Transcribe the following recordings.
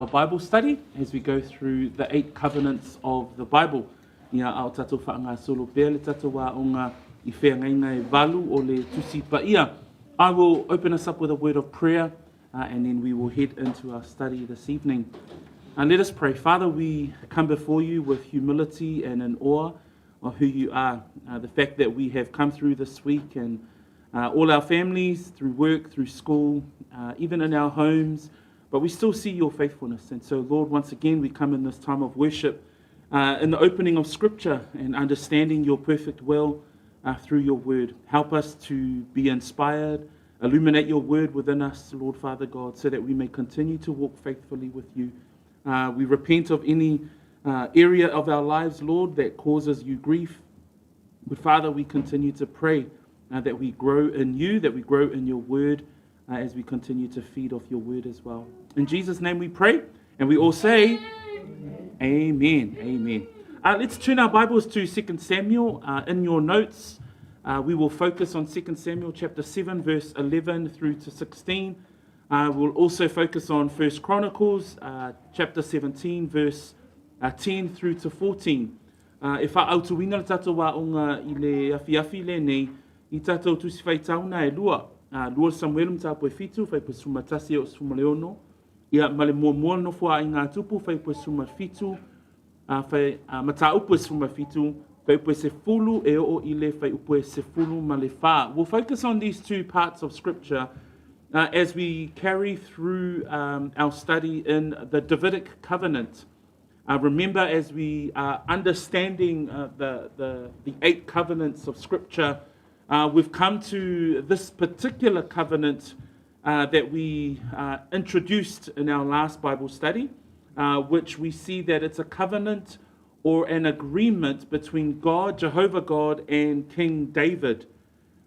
A Bible study as we go through the 8 covenants of the Bible. Ia ao tatou whaanga solo pēr le tatou wā o ngā I whengainga e walu o le tusi pa ia. I will open us up with a word of prayer and then we will head into our study this evening. And let us pray. Father, we come before you with humility and in awe of who you are. The fact that we have come through this week and all our families, through work, through school, even in our homes, but we still see your faithfulness. And so, Lord, once again, we come in this time of worship, in the opening of Scripture and understanding your perfect will through your word. Help us to be inspired, illuminate your word within us, Lord Father God, so that we may continue to walk faithfully with you. We repent of any area of our lives, Lord, that causes you grief. But Father, we continue to pray that we grow in you, that we grow in your word, as we continue to feed off your word as well. In Jesus' name we pray, and we all say, Amen. Amen. Let's turn our Bibles to 2 Samuel. In your notes, we will focus on 2 Samuel chapter 7, verse 11 through to 16. We'll also focus on 1 Chronicles chapter 17, verse 10 through to 14. E whaautuina le tatou wā o ngā I le afiafi le nei, I tatou tusi whai tauna e lua. Lua Samuel mta poe fitu, whai poe suma tasi o suma leono. Ia male mua no fua I ngā tupu, whai poe suma fitu, whai mata upo suma fitu, whai poe se fulu e o ile whai upo se fulu male wha. We'll focus on these 2 parts of Scripture as we carry through our study in the Davidic covenant. Remember, as we are understanding the 8 covenants of Scripture, we've come to this particular covenant that we introduced in our last Bible study, which we see that it's a covenant or an agreement between God, Jehovah God, and King David.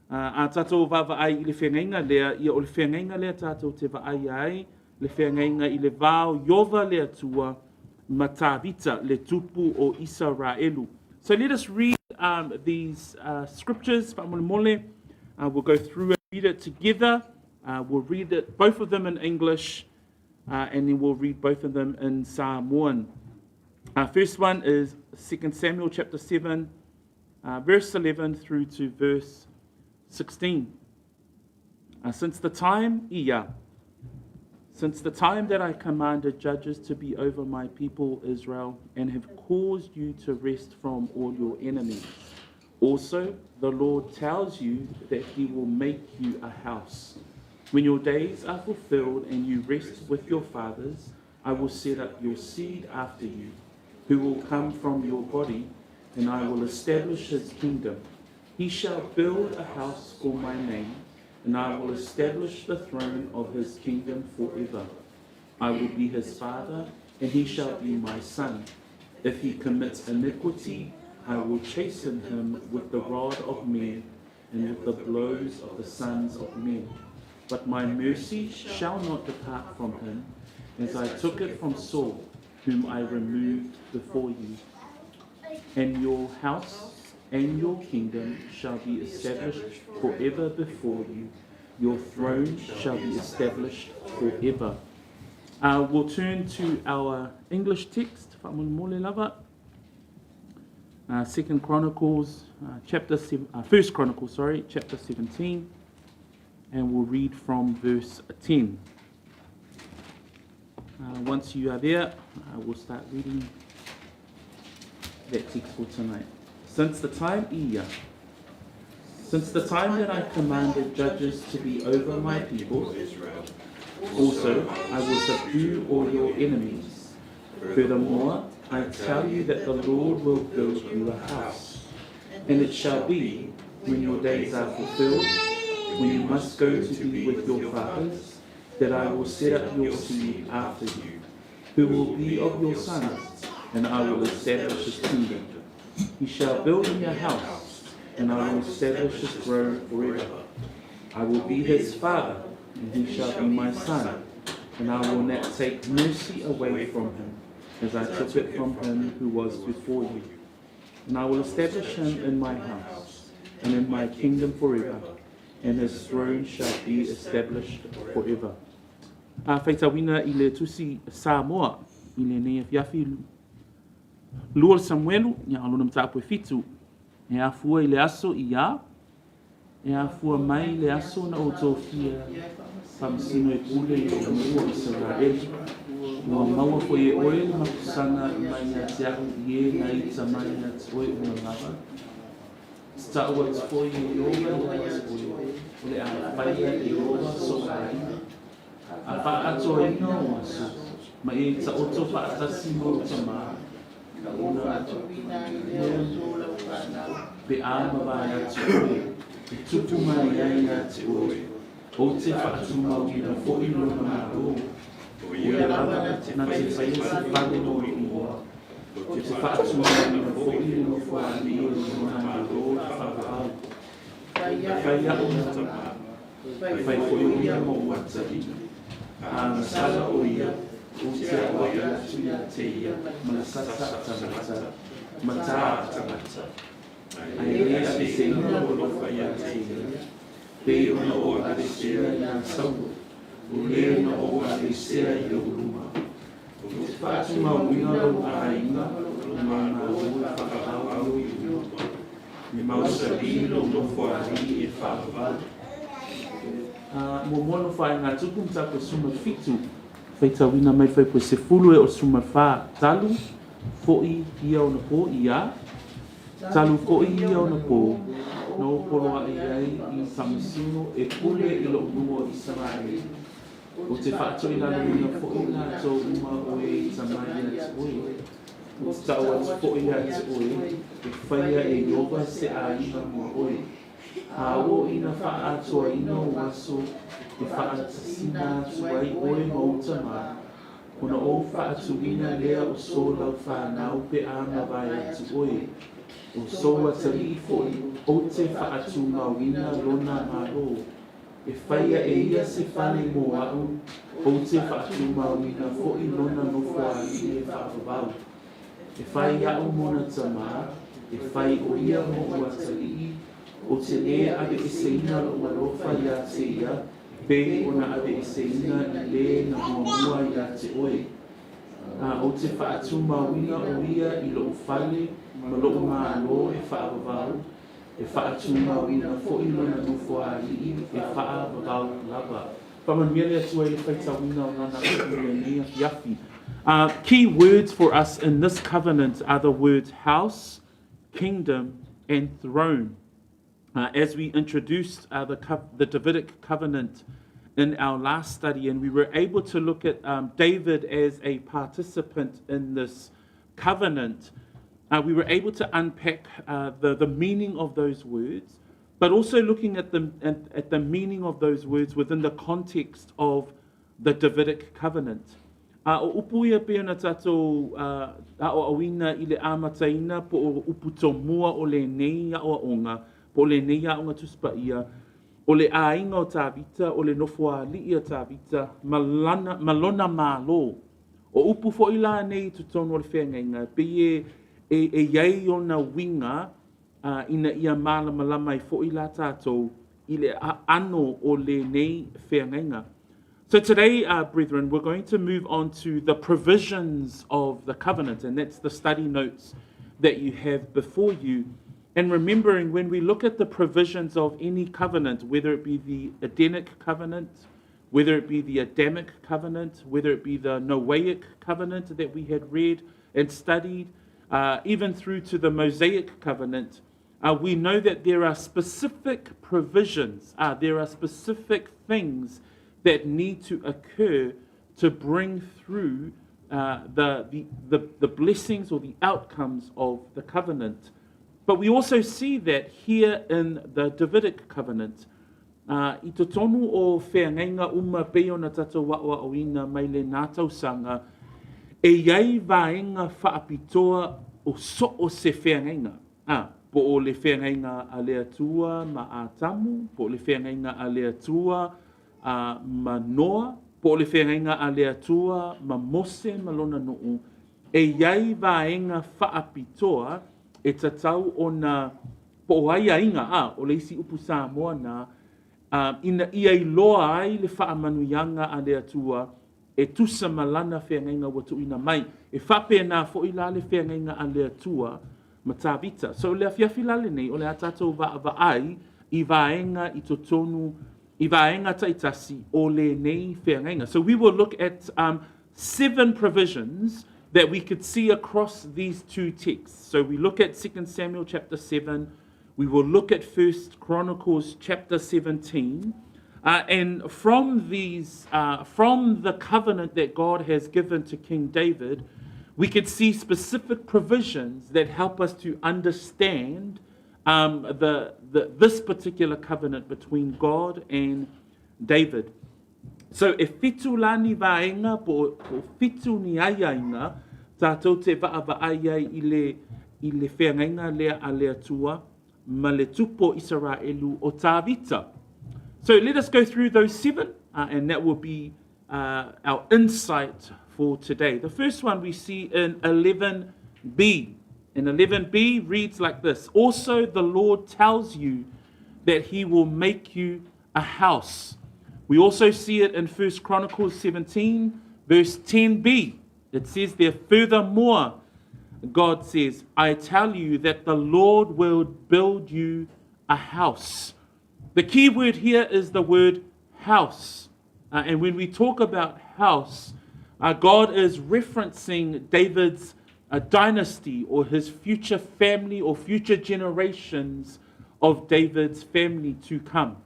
A tātou wawai I le whengainga lea, ia o le whengainga lea tātou te waai ai, le whengainga I le vāo iova lea tua, matavita le tupu o Israelu. So let us read these scriptures. We'll go through and read it together. We'll read it, both of them in English, and then we'll read both of them in Samoan. First one is 2 Samuel chapter 7, verse 11 through to verse 16. Since the time that I commanded judges to be over my people Israel, and have caused you to rest from all your enemies. Also, the Lord tells you that he will make you a house. When your days are fulfilled and you rest with your fathers, I will set up your seed after you, who will come from your body, and I will establish his kingdom. He shall build a house for my name, and I will establish the throne of his kingdom forever. I will be his father, and he shall be my son. If he commits iniquity, I will chasten him with the rod of men and with the blows of the sons of men. But my mercy shall not depart from him, as I took it from Saul, whom I removed before you. And your house and your kingdom shall be established forever before you. Your throne shall be established forever. We'll turn to our English text. 2 Chronicles, chapter 17, and we'll read from verse 10. Once you are there, we'll start reading that text for tonight. Since the time that I commanded judges to be over my people, also I will subdue all your enemies. Furthermore, I tell you that the Lord will build you a house. And it shall be, when your days are fulfilled, when you must go to be with your fathers, that I will set up your seed after you, who will be of your sons, and I will establish his kingdom. He shall build me a house, and I will establish his throne forever. I will be his father, and he shall be my son, and I will not take mercy away from him, as I took it from him who was before you. And I will establish him in my house, and in my kingdom forever, and his throne shall be established forever. Whaitawina I le tusi Samoa, I le nei fiafi lua Samuelu, ia alona mtapu e fitu, e afua I le aso I ia, e afua mai le aso na o tofia, whamsino e kule I o mua Israeli, ua maua ko e oe makusanga mai a te ahu I e na I tamai a te oe una ngata. Sta ua te foi I oa o le a whaia I oa so ai. A wha atoa ina o aso, ma e ta oto wha atasi mo tama, una pe a mawai atu oe, e tupu mai ai a te oe, o te wha atu mau I na fo I lona maro, o le raba na te whaia se whale mo I oa, o te wha atu mau I na fo I lona wha I lona maro, wha whaia o na tama, whai fo I ia mo watari. Sala o ia, o te awa ia tuia te ia, malasasa tamata, mata tamata. Ai rea se se ina o lofa ia te ia, pe ona o aresea ia sauro, o lea na o aresea ia uruma. O te whaatu mauina o aina, o mana o whakatau I uruma. Me mausa lilo lofa ari e whaava. Mo mono whai ngā tuku mtako suma fitu, whaitawina mai whai poe se fulu e o suma wha talu, fōi ia o na pō ia, talu fōi ia o na pō, no poloa I ai I Samasino e kule I lo mua Israeli. O te whaatoi lana ina fōi ngā tō uma oe I tamai a te oe. O te tau atu fōi a te oe, e whaia e yoga se a ina mo oe. Hao ina wha atua ina o aso e wha atasina atu ai oe mauta ma. Kona o wha atu ina lea o solau whanau pe a mawai atu oe. O soa tari I foi, o te wha atu mawina lona maro. E whaia e ia se whane mo au, o te wha atu mawina foi lona no wha I e whaavavau. E whai au mona tama, e whai o ia mo ua tari o te le ave e seina o alofa ia te ia, pe ona ave e seina I le na mua ia te oe. O te whaatu mawina o ia I loo whale, ma loo maalo e whaavavau, e whaatu mawina fo I lona nofo a I e whaavavau lava. Whamaniere atu e le whaitawina o nana o nea fiafi. Key words for us in this covenant are the words house, kingdom, and throne. As we introduced the Davidic covenant in our last study, and we were able to look at David as a participant in this covenant, we were able to unpack the meaning of those words, but also looking at the meaning of those words within the context of the Davidic covenant. O upuia pia na tatou a o awina I le amataina po o uputo mua o le nei a o onga, po le nei a onga tuspaia, o le ainga o tāvita, o le nofua li o tāvita, malona malo. O upu fo ila nei tutono le whengainga, pe e iei o na winga ina ia malama I fo ila tātou, I le ano o le nei whengainga. So today, brethren, we're going to move on to the provisions of the covenant, and that's the study notes that you have before you. And remembering when we look at the provisions of any covenant, whether it be the Edenic covenant, whether it be the Adamic covenant, whether it be the Noahic covenant that we had read and studied, even through to the Mosaic covenant, we know that there are specific provisions, there are specific things that need to occur to bring through the blessings or the outcomes of the covenant. But we also see that here in the Davidic covenant. I to tonu o whengainga uma peo na tatou wawa o ina mai le nātau sanga, e iai vaenga whaapitoa o so o se whengainga. Po o le whengainga a lea tua ma a tamu, po o le whengainga a lea tua ma noa, po o le whengainga a lea tua ma mose ma lona nuu, e iai vaenga whaapitoa e tatau o na po o ai ainga o le isi upu Samoa na ina ia iloa ai le whaamanuianga a le atua e tusa malana whengainga watu ina mai. E whapena fo ila le whengainga a le atua ma tāwita. So le awhiawhi lale nei o le atatou wa ai I vaenga I totonu, I vaenga taitasi o le nei whengainga. So we will look at 7 provisions that we could see across these 2 texts. So we look at 2 Samuel chapter 7, we will look at 1 Chronicles chapter 17, and from these, from the covenant that God has given to King David, we could see specific provisions that help us to understand this particular covenant between God and David. So e fitu lani vaenga po fitu ni aiainga tātou te vaavaaia I le whengainga lea a lea tua ma le tupo Israelu o tāwita. So let us go through those 7 and that will be our insight for today. The first one we see in 11b. And 11b reads like this. Also the Lord tells you that he will make you a house. We also see it in 1 Chronicles 17, verse 10b. It says there, furthermore, God says, I tell you that the Lord will build you a house. The key word here is the word house. And when we talk about house, God is referencing David's dynasty or his future family or future generations of David's family to come.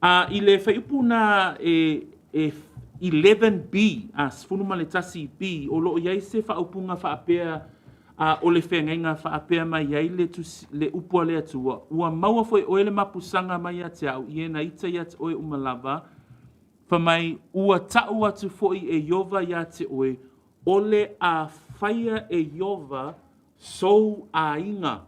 I le whaipuna 11b, sfunuma le tasi b, o loo iai se whaupunga whaapea o le whengainga whaapea mai iai le upua le atua. Ua maua foi oe le mapusanga mai a te au, iena ita ia te oe umalava, whamai ua tau atu foi e Yova ia te oe, ole a whaia e Yova sou a inga.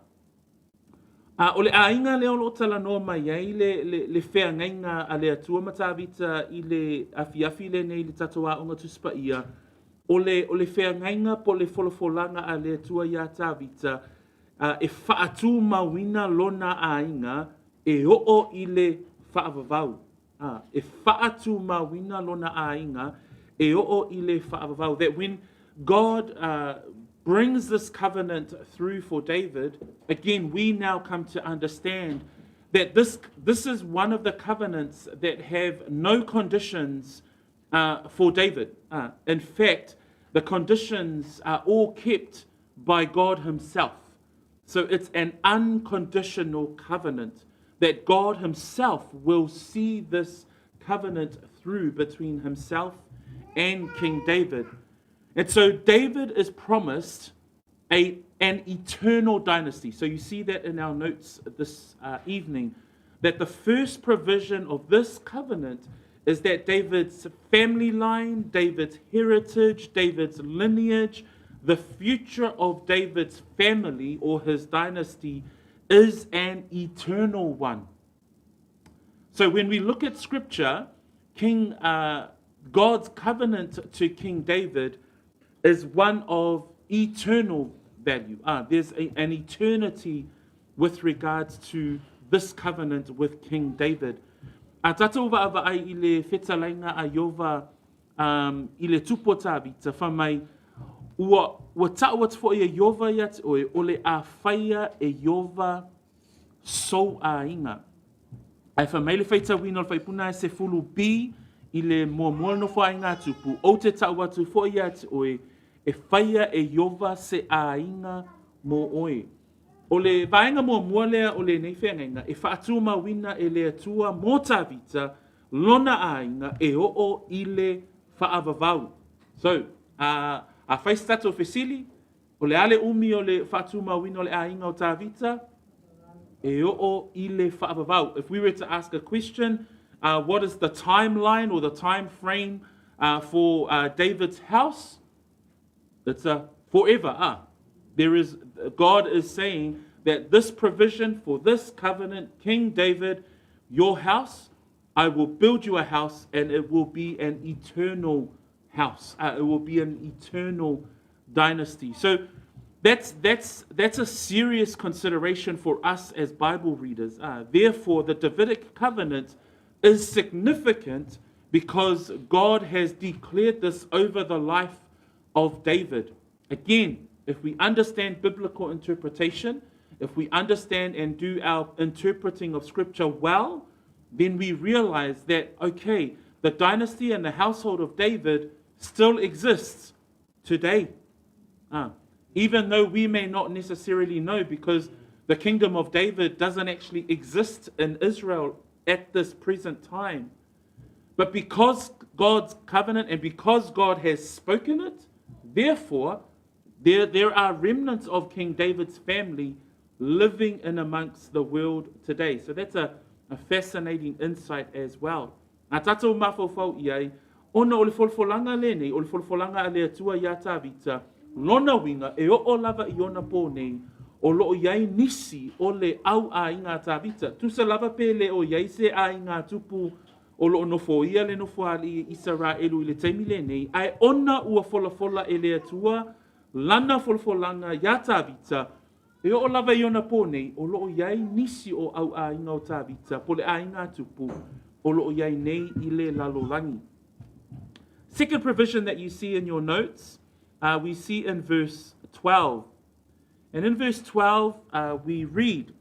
O le ainga leo lo tala no mai ai le whengainga a le atua matawita I le awhiawhi le nei le tatoa o ngā tuspa ia. O le whengainga po le wholofolanga a le atua ia tawita e whaatu mawina lona ainga e oo I le whaavavau. E whaatu mawina lona ainga e oo I le whaavavau. That when God brings this covenant through for David, again, we now come to understand that this is one of the covenants that have no conditions for David. In fact, the conditions are all kept by God himself. So it's an unconditional covenant that God himself will see this covenant through between himself and King David. And so David is promised an eternal dynasty. So you see that in our notes this evening, that the first provision of this covenant is that David's family line, David's heritage, David's lineage, the future of David's family or his dynasty is an eternal one. So when we look at Scripture, God's covenant to King David is one of eternal value. There's an eternity with regards to this covenant with King David. Tatou wa'awa ai I le whetalainga a Yova I le tupo tāwita whamai ua tau atu fo I a Yova iat oe o le a whaia e Yova sou a inga. Ai whamai le whaita wino le whaipuna e se fulu bi I le mua no wha inga tupu o te tau atu fo iat oe e whaia e Yova se a inga mo oe. O le vaenga mua lea o le nei whengainga, e whaatu mawina e le atua mō tāwita, lona a inga e oo I le whaavavau. So, a whaistato whesili, o le ale umi o le whaatu mawina o le a inga o tāwita, e oo I le whaavavau. If we were to ask a question, what is the timeline or the time frame for David's house? It's forever. God is saying that this provision for this covenant, King David, your house, I will build you a house and it will be an eternal house. It will be an eternal dynasty. So that's a serious consideration for us as Bible readers. Therefore, the Davidic covenant is significant because God has declared this over the life of David. Again, if we understand biblical interpretation, if we understand and do our interpreting of Scripture well, then we realize that, okay, the dynasty and the household of David still exists today. Even though we may not necessarily know, because the kingdom of David doesn't actually exist in Israel at this present time. But because God's covenant and because God has spoken it, therefore, there are remnants of King David's family living in amongst the world today. So that's a fascinating insight as well. A tātou mawhawhau iai, ona o le wholwholanga le nei, o le wholwholanga a le atua ia tāwita, lona winga e o lava i ona pō nei, o loo iai nisi o le au a inga tāwita. Tusa lava pele o iai se a inga tupu o loo nofo ia le nofo ali Israelu i le taimi le nei, ai ona ua wholafola e le atua, lana wholwholanga ia tāwita, e o lava i ona pō nei, o loo iai nisi o au a inga o tāwita, po le a inga tupu, o loo iai nei i le lalolangi. Second provision that you see in your notes, we see in verse 12. And in verse 12, we read,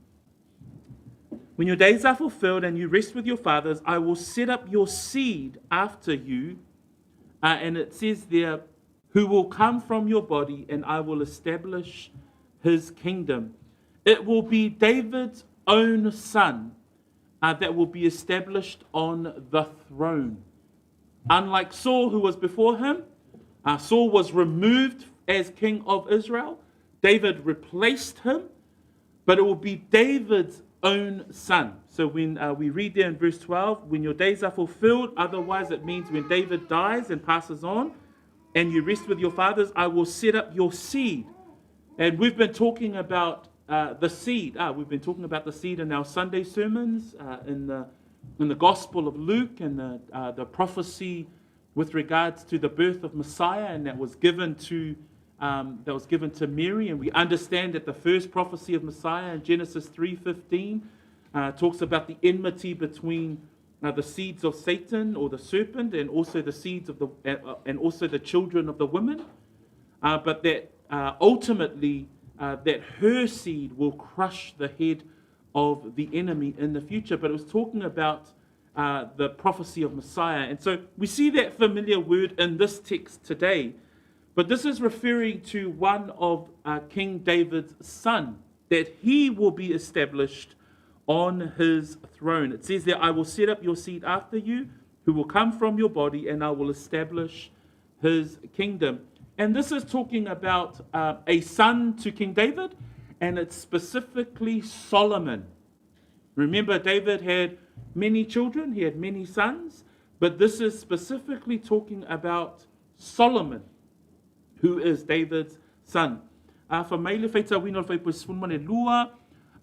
when your days are fulfilled and you rest with your fathers, I will set up your seed after you. And it says there, who will come from your body, and I will establish his kingdom. It will be David's own son that will be established on the throne. Unlike Saul, who was before him, Saul was removed as king of Israel. David replaced him, but it will be David's own son. So when we read there in verse 12, when your days are fulfilled, otherwise it means when David dies and passes on, and you rest with your fathers, I will set up your seed. And we've been talking about the seed. We've been talking about the seed in our Sunday sermons, in the Gospel of Luke, and the prophecy with regards to the birth of Messiah, and that was given to Mary. And we understand that the first prophecy of Messiah in Genesis 3:15 talks about the enmity between the seeds of Satan or the serpent, and also the seeds of and also the children of the women. But that ultimately that her seed will crush the head of the enemy in the future. But it was talking about the prophecy of Messiah. And so we see that familiar word in this text today. But this is referring to one of King David's son, that he will be established on his throne. It says there, I will set up your seed after you, who will come from your body, and I will establish his kingdom. And this is talking about a son to King David, and it's specifically Solomon. Remember, David had many children, he had many sons, but this is specifically talking about Solomon, who is David's son. Fa maile feita wino fai pusfumane lua,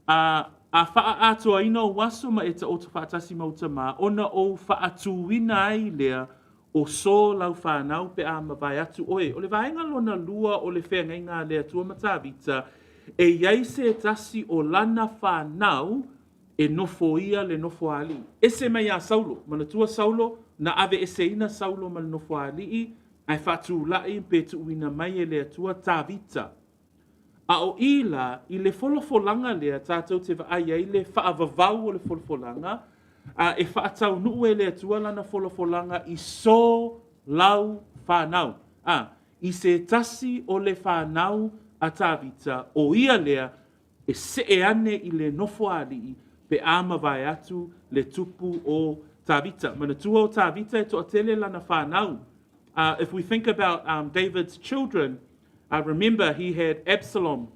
a faa atua ino waso ma eta o te whaatasi mauta ma, ona o faatu wina ai lea, o so lau whanau pe a mawai atu oe. O le vaenga lona lua o le whea ngainga lea tua matawita, e iai se tasi o lana whanau e nofo ia le nofo ali. Ese mai a Saulo, mana tua Saulo, na ave ese ina Saulo ma le nofo ali i, ai whatu lai pe tu wina mai e lea tua tāwita. A o ila, i le wholofolanga lea tātou te waai ai le whaavavau o le wholofolanga, e whaatau nuu e lea tua lana wholofolanga i so lau whanau. I se tasi o le whanau a tāwita, o ia lea e se e ane i le nofo ali pe ama vai atu le tupu o tāwita. Mana tua o tāwita e toa tele lana whanau. If we think about David's children, remember he had Absalom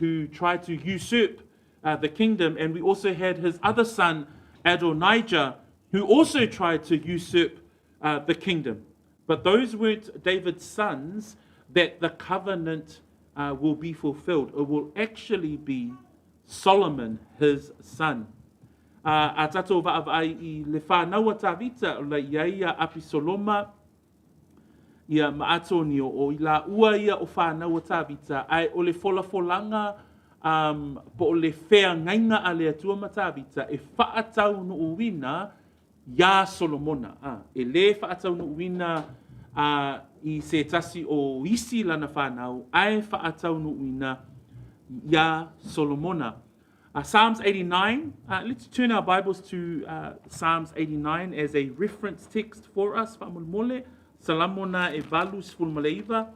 who tried to usurp the kingdom, and we also had his other son Adonijah who also tried to usurp the kingdom. But those weren't David's sons that the covenant will be fulfilled. It will actually be Solomon, his son. A tatou vaavai I le whānaua tāwita o la iaia apisoloma, ia maatonio o I la ua ia o whānaua tāwita, ai o le wholafolanga po o le whea ngainga a le atua matawita, e whaatau no uwina ia Solomona. E le whaatau no uina I se tasi o isi lana whanau, ai whaatau no uina ia Solomona. Psalms 89, let's turn our Bibles to Psalms 89 as a reference text for us. Whamulmole, Salamona e valus fulmaleiva,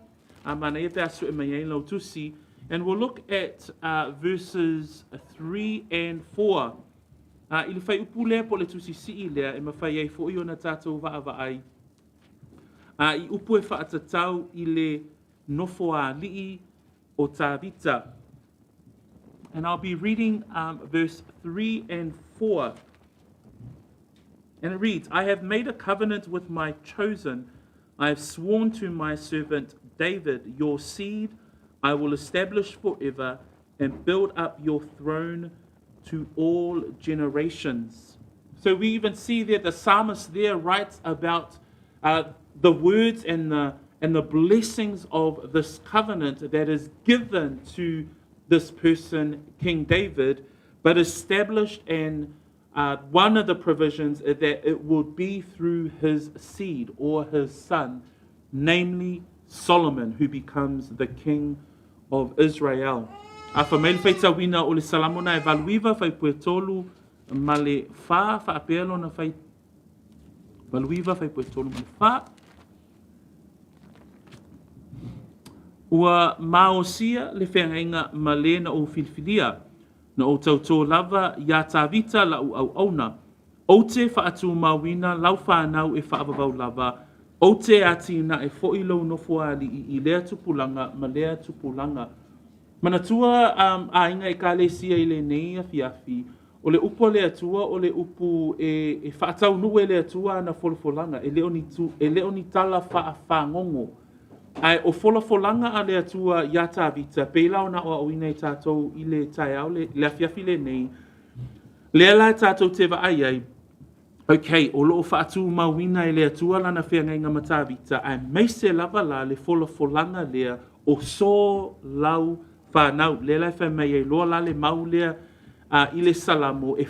mana e te asu e mai lau tusi. And we'll look at verses 3 and 4. I le whai upu lea po le tusi si lea, e mawhai ei fo i ona tātou vaava ai. I upu e whaatatau I le nofo a li'i o tā vita. And I'll be reading verse 3 and 4. And it reads, I have made a covenant with my chosen. I have sworn to my servant David, your seed I will establish forever and build up your throne to all generations. So we even see that the psalmist there writes about the words and the blessings of this covenant that is given to this person, King David, but established, and one of the provisions is that it would be through his seed or his son, namely Solomon, who becomes the king of Israel. Whamele whai tauina o le salamona e valuiva whai pue tolu ma le wha apelo na whai valuiva whai pue tolu ma le wha. Ua maosia le whengainga ma le na o filfilia, na o tautō lava ia tā vita la au auna. O te whaatu mawina lau whanau e whaavavau lava, o te ati na e fo'ilo nofua li I lea tupulanga ma lea tupulanga. Manatua a inga e ka le sia I le nei a fiafi, o le upo le atua o le upu e whaatau nue le atua na folofolanga, e leo ni tala whaangongo. Ai o folofolanga a le atua ia tā vita, peilau na o awina I tātou I le tai au le afiafi le nei. Lea la tātou te wa ai ai. Okay, o loo whaatu mawina I le atua lana whengainga ma tā vita, ai meise lava la le folofolanga lea o so lau whanau. Lea lai whamei e loa la le mau lea I le salamo e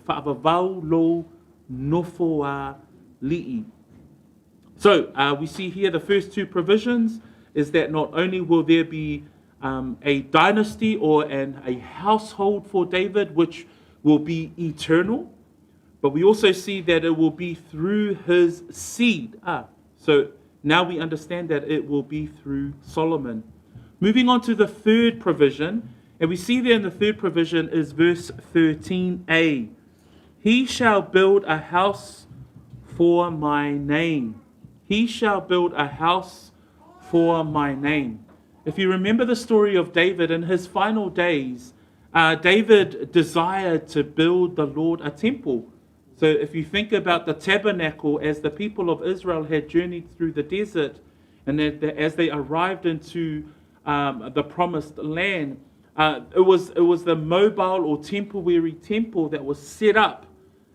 whaavavau lo nofo a li'i. So we see here the first two provisions is that not only will there be a dynasty or a household for David, which will be eternal, but we also see that it will be through his seed. So now we understand that it will be through Solomon. Moving on to the third provision, and we see there in the third provision is verse 13a. He shall build a house for my name. He shall build a house for my name. If you remember the story of David in his final days, David desired to build the Lord a temple. So if you think about the tabernacle as the people of Israel had journeyed through the desert, and as they arrived into the promised land, it was the mobile or temporary temple that was set up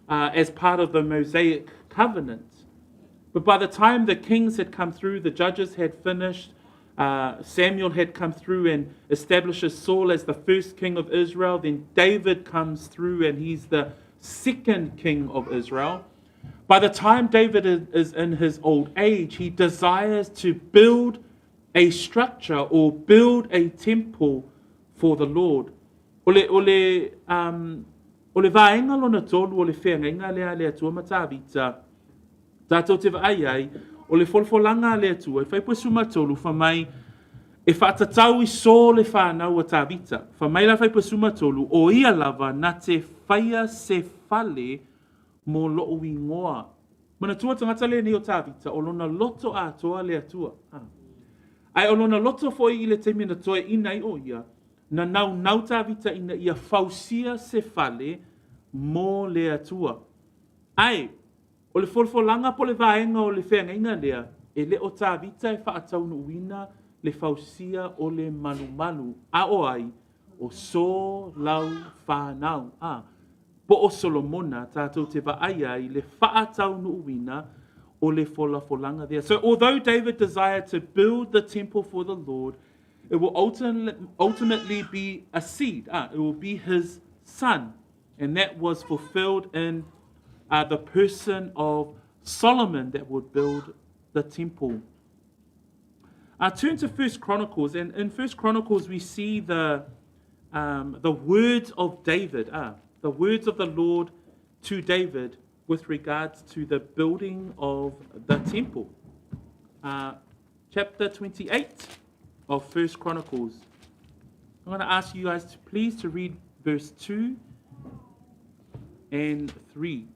as part of the Mosaic covenant. But by the time the kings had come through, the judges had finished, Samuel had come through and establishes Saul as the first king of Israel, then David comes through and he's the second king of Israel. By the time David is in his old age, he desires to build a structure or build a temple for the Lord. Ole vaenga lona tolu ole whenga lea tua matavita. Tātou te vai ai, o le folfolanga le atua, e whai pasuma tolu, whamai, e whaatatau I so le whanau a tā vita. Whamai la whai pasuma tolu, o ia lava na te whaia se whale mo loo I ngoa. Mana tua tangata le ni o tā vita, o lona loto a toa le atua. Ai o lona loto foi I le teimi na toa ina I o ia, na nau tā vita ina ia whausia se whale mo le atua. Ai, o le folfolanga po le vaenga o le whengainga lea, e le o tā vita e whaatau no uina le whausia o le malu. A o ai, o so lau whanau. Po o Solomona, tātou te vaai ai, le whaatau no uina o le folfolanga there. So although David desired to build the temple for the Lord, it will ultimately be a seed. It will be his son. And that was fulfilled in the person of Solomon that would build the temple. Turn to 1 Chronicles, and in 1 Chronicles we see the words of David, the words of the Lord to David with regards to the building of the temple. Chapter 28 of 1 Chronicles. I'm going to ask you guys to please to read verse 2 and 3.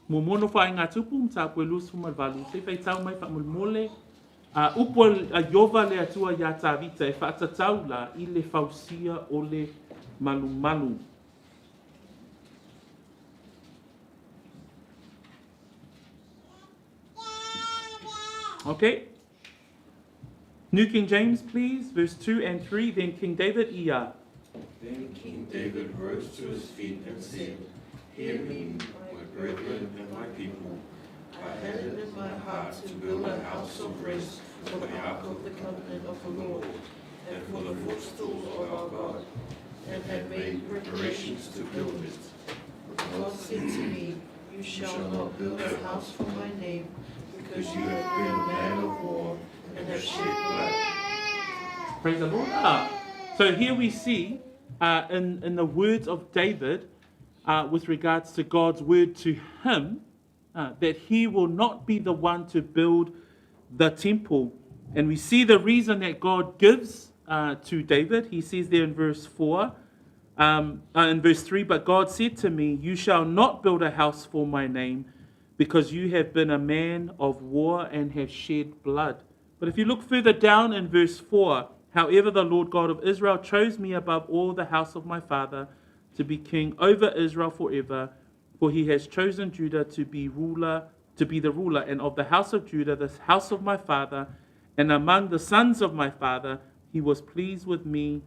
Mo mono fa inga tupu mta pwe lusu malvalu. Se fai tau mai fa mulmole. Upo a yova le atua ya tavita e fa tatau la I le fausia o le malu. Okay. New King James, please, verse 2 and 3. Then King David, Then King David rose to his feet and said, Hear me, my brethren and my people. I had it in my heart to build a house of rest for the ark of the covenant of the Lord, and for the footstool of our God, and had made preparations to build it. But God said to me, You shall not build a house for my name, because you have been a man of war and have shed blood. Praise the Lord. So here we see in the words of David with regards to God's word to him that he will not be the one to build the temple. And we see the reason that God gives to David. He says there in verse 4, in verse 3, But God said to me, You shall not build a house for my name, because you have been a man of war and have shed blood. But if you look further down in verse 4, However, the Lord God of Israel chose me above all the house of my father to be king over Israel forever, for he has chosen Judah to be the ruler, and of the house of Judah, the house of my father, and among the sons of my father, he was pleased with me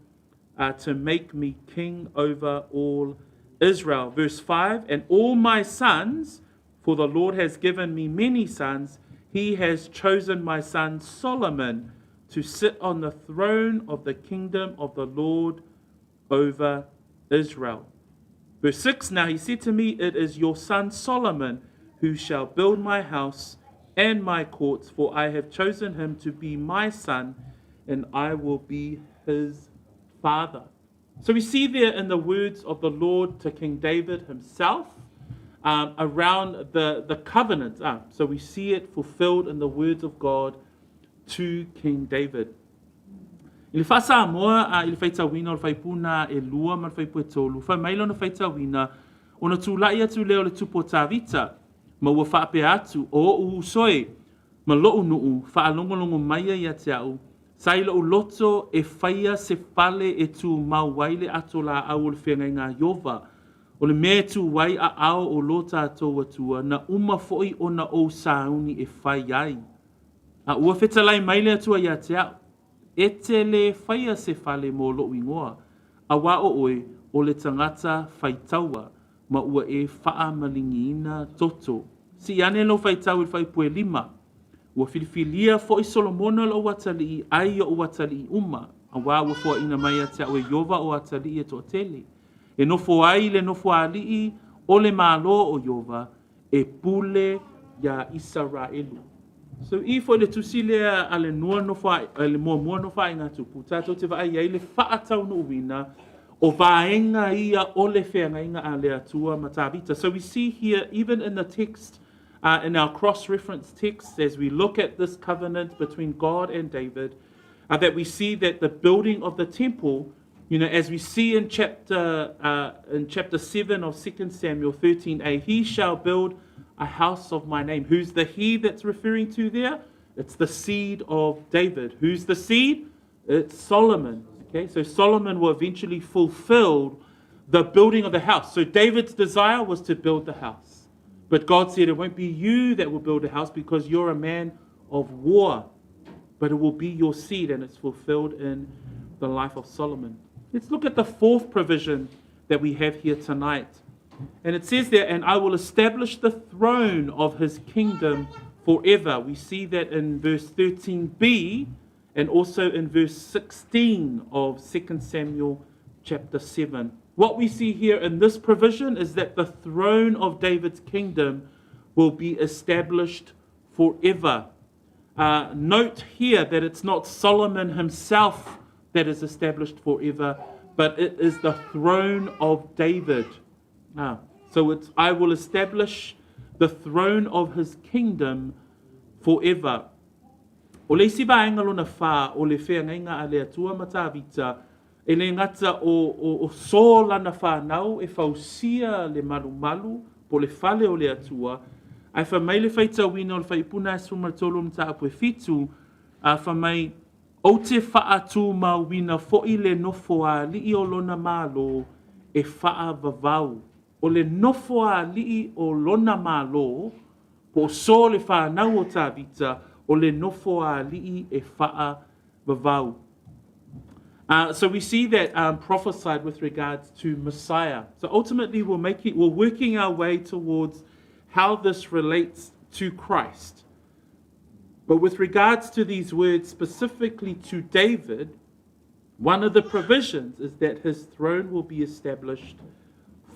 to make me king over all Israel. Verse 5, And all my sons, for the Lord has given me many sons, he has chosen my son Solomon to sit on the throne of the kingdom of the Lord over Israel. Verse 6, Now he said to me, It is your son Solomon who shall build my house and my courts, for I have chosen him to be my son, and I will be his father. So we see there in the words of the Lord to King David himself around the covenant. So we see it fulfilled in the words of God to King David. I le whasa moa I le whaitawina o le whaipuna e lua ma le whaipu e tolu. Whai mailo na whaitawina o na tūlai atu leo le tupo tāwita ma ua whaape atu o usoe ma loo nuu whaalongolongo maia ia te au. Sai lo loto e whaia se whale e tū mauwaile ato la au o le whengai ngā Iova. O le mea tū wai a ao o lota ato atua na uma foi o na o sauni e whai ai. A ua whetalai maile atua ia te au. E te le whaia se whale mō lo ingoa. A wā o oe o le tangata whaitaua ma ua e whaa malingiina toto. Si ane lo whaitau i whaipue lima. Ua whiliwhilia fo i Solomona lo watali ai o watali uma. A wā ua fua ina mai te au e Iova o watali e to tele. E nofo ai le nofo alii o le malo o Iova e pule ya Israelu. So I fo le tusilea ale noa nofa ale mua nofa inga tupu tato te vai ai le whaatau no uwina o vaenga ia o le whenga inga a le atua matavita. So we see here even in the text in our cross-reference text as we look at this covenant between God and David that we see that the building of the temple, you know, as we see in chapter 7 of 2 Samuel 13a, he shall build a house of my name. Who's the he that's referring to there? It's the seed of David. Who's the seed? It's Solomon. Okay, so Solomon will eventually fulfill the building of the house. So David's desire was to build the house. But God said, it won't be you that will build a house because you're a man of war. But it will be your seed, and it's fulfilled in the life of Solomon. Let's look at the fourth provision that we have here tonight. And it says there, and I will establish the throne of his kingdom forever. We see that in verse 13b and also in verse 16 of 2 Samuel chapter 7. what we see here in this provision is that the throne of David's kingdom will be established forever. Note here that it's not Solomon himself that is established forever, but it is the throne of David. So it's, I will establish the throne of his kingdom forever. O le isi vaenga lona wha o le whea ngainga a le atua matawita, e le ngata o so lana whanau e whausia le malu po le whale o le atua, ai whamai le whaita wina o le whaipuna e sumartolo mta apwe fitu, a whamai o te whaatu ma wina fo'i le nofo a li o lona malo e wha vavau. O le nofo a li o lona malo po so le whanau o tawita, o le nofo a li e wha vavau. So we see that prophesied with regards to Messiah. So ultimately we're working our way towards how this relates to Christ. But with regards to these words specifically to David, one of the provisions is that his throne will be established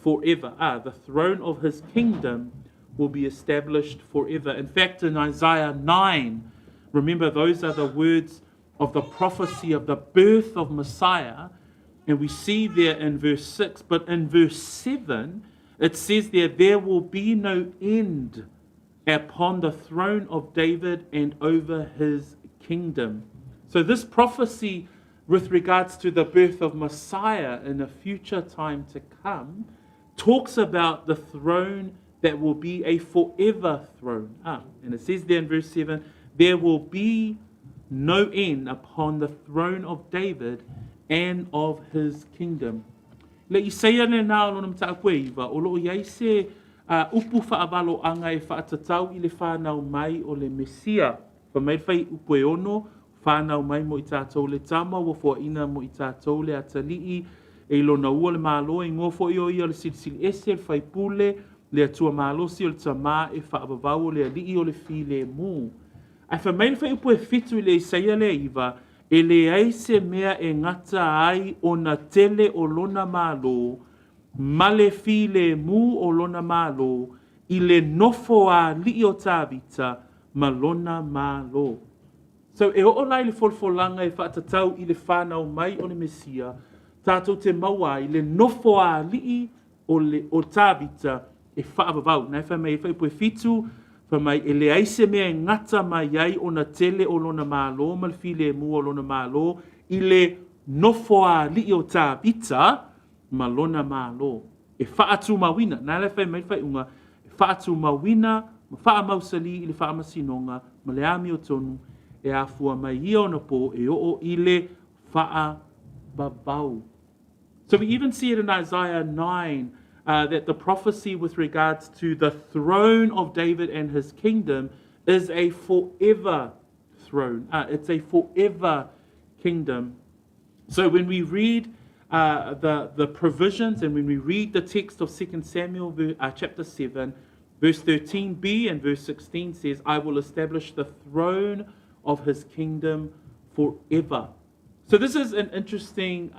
forever. The throne of his kingdom will be established forever. In fact, in Isaiah 9, remember those are the words of the prophecy of the birth of Messiah, and we see there in verse 6, but in verse 7, it says there will be no end upon the throne of David and over his kingdom. So this prophecy with regards to the birth of Messiah in a future time to come talks about the throne that will be a forever throne. And it says there in verse 7, there will be no end upon the throne of David and of his kingdom. Le Isaiah ne nā lona mta koe iwa, o loo iai se upu whaavalo anga e whaatatau i le whanau mai o le Mesia. Whamai whai upu e ono, whanau mai mo i tātou le tama, wa fua ina mo i tātou le atalii, e lona ua le malo, e ngofo i o ia le silisili ese, le whai pule, le atua malosi o le tama, e whaavavau o le alii o le fi le mū. Ai whamai whai upu e fitu i le Isaiah le iwa, e le ai se mea e ngata ai o na tele o lona malo, ma le fi le mū o lona malo, i le nofo a li o tāwita ma lona malo. So e o lai le folfolanga e whaatatau i le whanau mai o le Mesia, tātou te maua i le nofo a li o tāwita e whaavavau. Nai whamai e whai upu e fitu, whamai e le aise mea ngata mai ai o na tele o lona malo, ma le fi le mū o lona malo, i le nofo a li o tāwita ma lona malo. E whaatu mawina, nā le whai mai whai unga, e whaatu mawina, ma wha mausali i le wha masinonga, ma le ami o tonu, e afua mai i ona po, e o i le wha babau. So we even see it in Isaiah 9, that the prophecy with regards to the throne of David and his kingdom is a forever throne. It's a forever kingdom. So when we read the provisions and when we read the text of 2 Samuel chapter 7, verse 13b and verse 16 says, I will establish the throne of his kingdom forever. So this is an interesting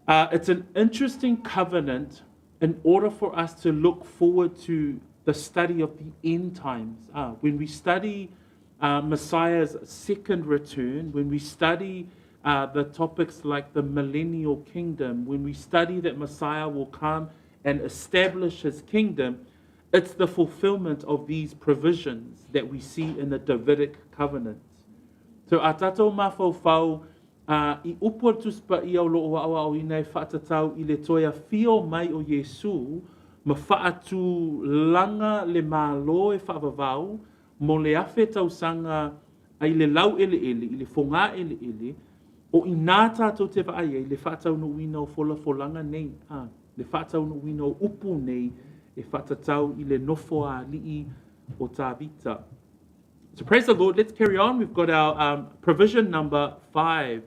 it's an interesting covenant in order for us to look forward to the study of the end times. When we study Messiah's second return, when we study the topics like the millennial kingdom, when we study that Messiah will come and establish his kingdom, it's the fulfillment of these provisions that we see in the Davidic covenant. So a tātou mawhauwhau, I upua tuspa i au loo awa au inai whaatatau i le toia fio mai o Yesu, ma whaatu langa le malo e whaavavau, mo le awhe tausanga ai le lau ele ele, i le whonga ele ele, o i nā tātou te whaai e le whaatau no wina o fola folanga nei, le whaatau no wina o upu nei, e whaatatau i le nofo a lii o tāwita. So praise the Lord. Let's carry on. We've got our provision number 5.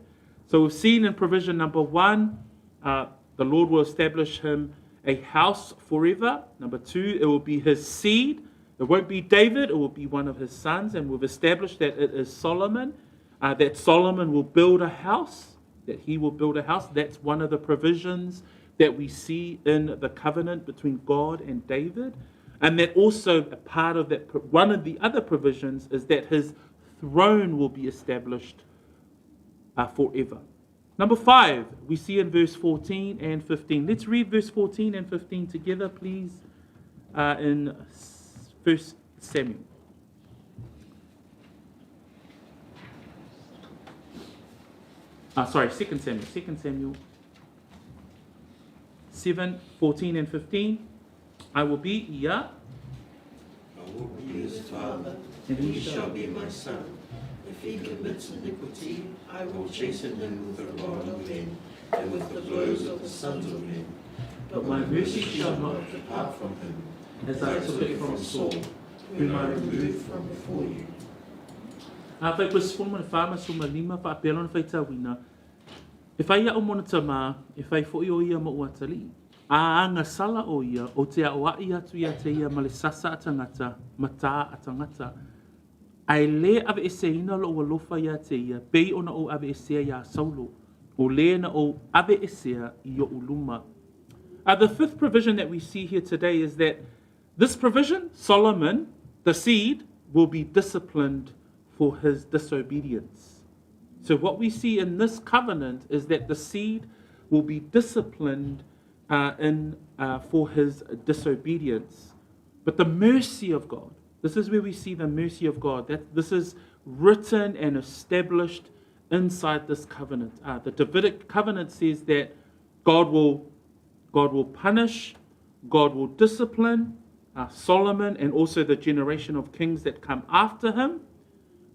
So we've seen in provision number 1, the Lord will establish him a house forever. Number 2, it will be his seed. It won't be David, it will be one of his sons. And we've established that it is Solomon, that Solomon will build a house, that he will build a house. That's one of the provisions that we see in the covenant between God and David. And that also a part of that, one of the other provisions is that his throne will be established forever. Number 5, we see in verse 14 and 15. Let's read verse 14 and 15 together, please, in 1 Samuel. Sorry, 2 Samuel. 2 Samuel 7, 14 and 15. I will be I will be his father, and he shall be my son. If he commits iniquity, I will chasten him with the rod of men, and with the blows of the sons of men. But my mercy shall not depart from him, as I took it from Saul, whom I removed from before you. Whai koe sifonu mana whama suma lima wha apelo na whai tawina. E whai a o mona tama, e whai fo o ia mo uatali. A anga sala o ia, o te a o ai atu ia te ia ma le sasa atangata, mata atangata. Ai le ave e seina lo ua lofa ia te ia, pei ona o ave e sea ia saulo, o le na o ave e sea i o uluma. The fifth provision that we see here today is that this provision, Solomon, the seed, will be disciplined for his disobedience. So what we see in this covenant is that the seed will be disciplined for his disobedience. But the mercy of God, this is where we see the mercy of God. That this is written and established inside this covenant. The Davidic covenant says that God will punish, God will discipline Solomon and also the generation of kings that come after him,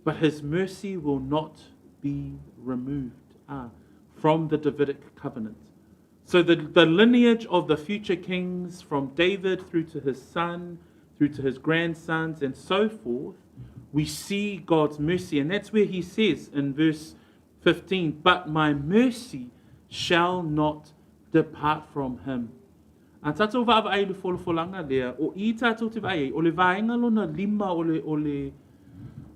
but his mercy will not be removed from the Davidic covenant. So the lineage of the future kings from David through to his son, through to his grandsons and so forth, we see God's mercy. And that's where he says in verse 15, but my mercy shall not depart from him. A tātou wāwa ai le wholawholanga lea, o I tātou te vai, o le vaenga lona lima o le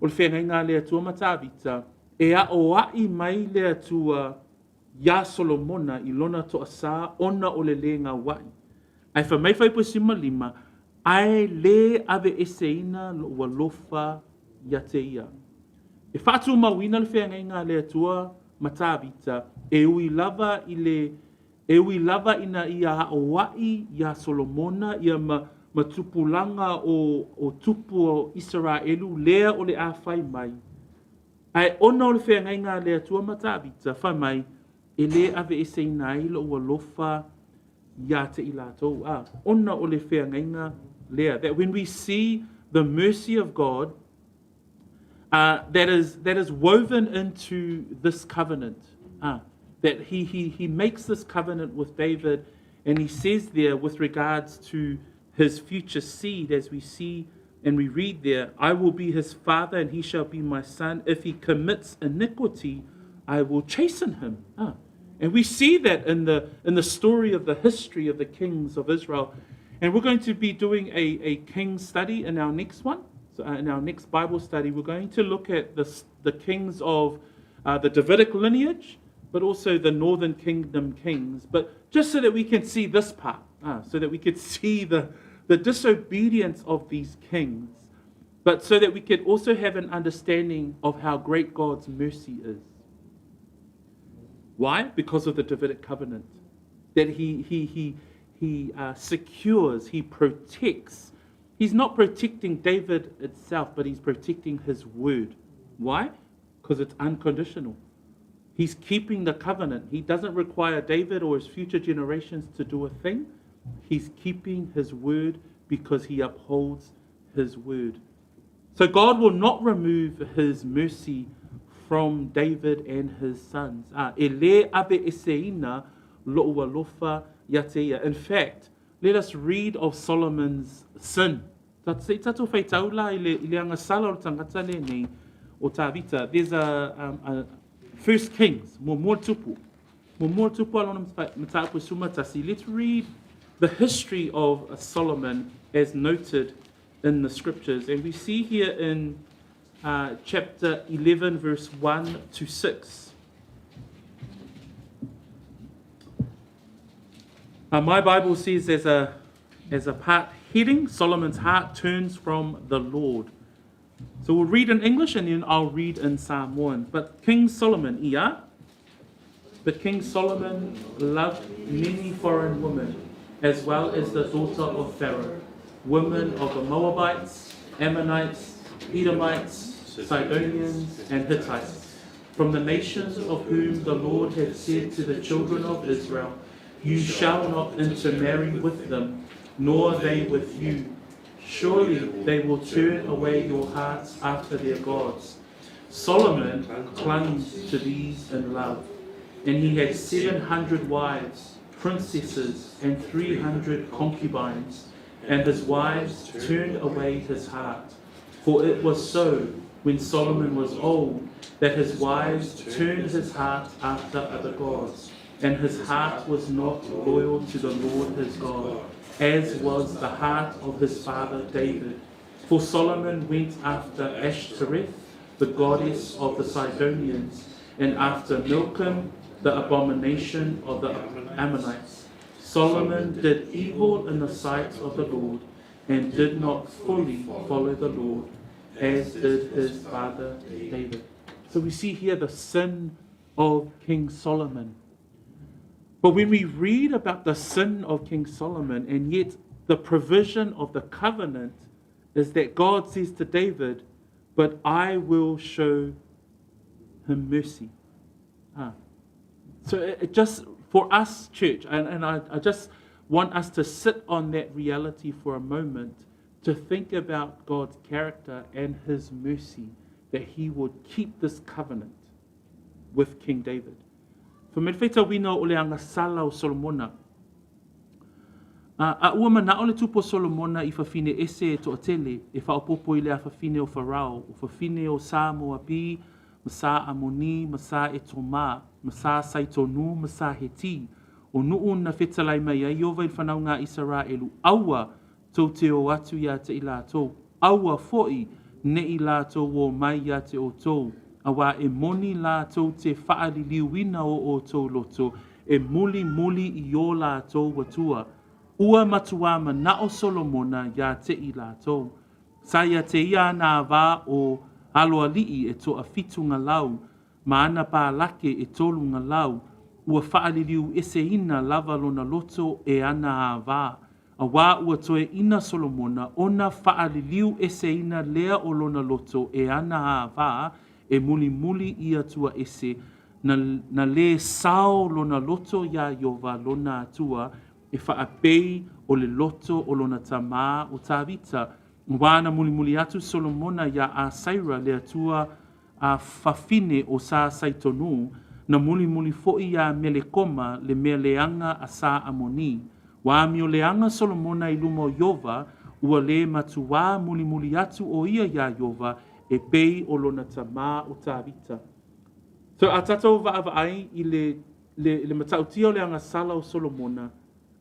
whengainga lea tua matawita, e a o ai mai lea tua ia Solomona I lona toa sā, ona o le lenga wai. Ai whamai whai po sima lima, ai le ave eseina lo ua lofa ia te ia. E whātu mawina le whengainga lea tua matawita, e ui lava ina ia o wai ia Solomona ia matupulanga o tupu o Israelu lea o le a whai mai. Ai ona o le whengainga lea tua matawita whai mai e le ave e seina I lo ua lofa ia te I lātou. Ona o le whengainga lea. That when we see the mercy of God that is woven into this covenant, that he makes this covenant with David, and he says there with regards to his future seed, as we see and we read there, I will be his father and he shall be my son. If he commits iniquity, I will chasten him. And we see that in the story of the history of the kings of Israel. And we're going to be doing a king study in our next one. So in our next Bible study, we're going to look at the kings of the Davidic lineage, but also the northern kingdom kings. But just so that we can see this part, so that we could see the disobedience of these kings, but so that we could also have an understanding of how great God's mercy is. Why? Because of the Davidic covenant. That he secures, he protects. He's not protecting David itself, but he's protecting his word. Why? Because it's unconditional. He's keeping the covenant. He doesn't require David or his future generations to do a thing. He's keeping his word because he upholds his word. So God will not remove his mercy from David and his sons. In fact, let us read of Solomon's sin. There's a 1 Kings, let's read the history of Solomon as noted in the scriptures. And we see here in chapter 11, verse 1 to 6. My Bible says there's a part heading, Solomon's heart turns from the Lord. So we'll read in English and then I'll read in Samoan. But King Solomon loved many foreign women, as well as the daughter of Pharaoh, women of the Moabites, Ammonites, Edomites, Sidonians, and Hittites, from the nations of whom the Lord had said to the children of Israel, "You shall not intermarry with them, nor they with you. Surely they will turn away your hearts after their gods." Solomon clung to these in love, and he had 700 wives, princesses, and 300 concubines, and his wives turned away his heart. For it was so, when Solomon was old, that his wives turned his heart after other gods, and his heart was not loyal to the Lord his God, as was the heart of his father David. For Solomon went after Ashtoreth, the goddess of the Sidonians, and after Milcom, the abomination of the Ammonites. Solomon did evil in the sight of the Lord, and did not fully follow the Lord, as did his father David. So we see here the sin of King Solomon. But when we read about the sin of King Solomon, and yet the provision of the covenant is that God says to David, "But I will show him mercy." So it just, for us, church, and I just want us to sit on that reality for a moment, to think about God's character and his mercy, that he would keep this covenant with King David. For me whaita wina o le anga sala o Solomona. A ua mana o le tupo Solomona I whawhine ese e to atele, e whaopopo I le a whawhine o Farao, o whawhine o Samoa pi, Masa Amoni, Masa Etoma, Masa Saitonu, Masa Heti, o nuu na whetalai mai ai o vai whanau ngā Israelu, aua tau te o atu ia te I lātou, aua foi ne I lātou o mai ia te o tau, awa e moni lātou te whaaliliuina o tau loto, e muli I o lātou watua, ua matua mana o Solomona ia te I lātou, sa ia te ia nā wā o aloa lii e toa fitu ngā lau, ma ana pā lake e tolu ngā lau, ua whaaliliu ese ina lava lona loto e ana a wā. A wā ua toe ina Solomona, ona whaaliliu ese ina lea o lona loto e ana a wā, e muli ia tua ese, na le sao lona loto ia Iova lona atua, e whaapei o le loto o lona tamā o tāwita, wana muli atu Solomona ia a Saira le atua a whawhine o sa Saitonu, na muli fo'i ia Melekoma le mea leanga a sa Amoni. Wa mio leanga Solomona I luma o Iova, ua le matuā muli atu o ia Iova, e pei o lona tamā o tāwita. So a tatou vaavai I le matautia o le anga sala o Solomona,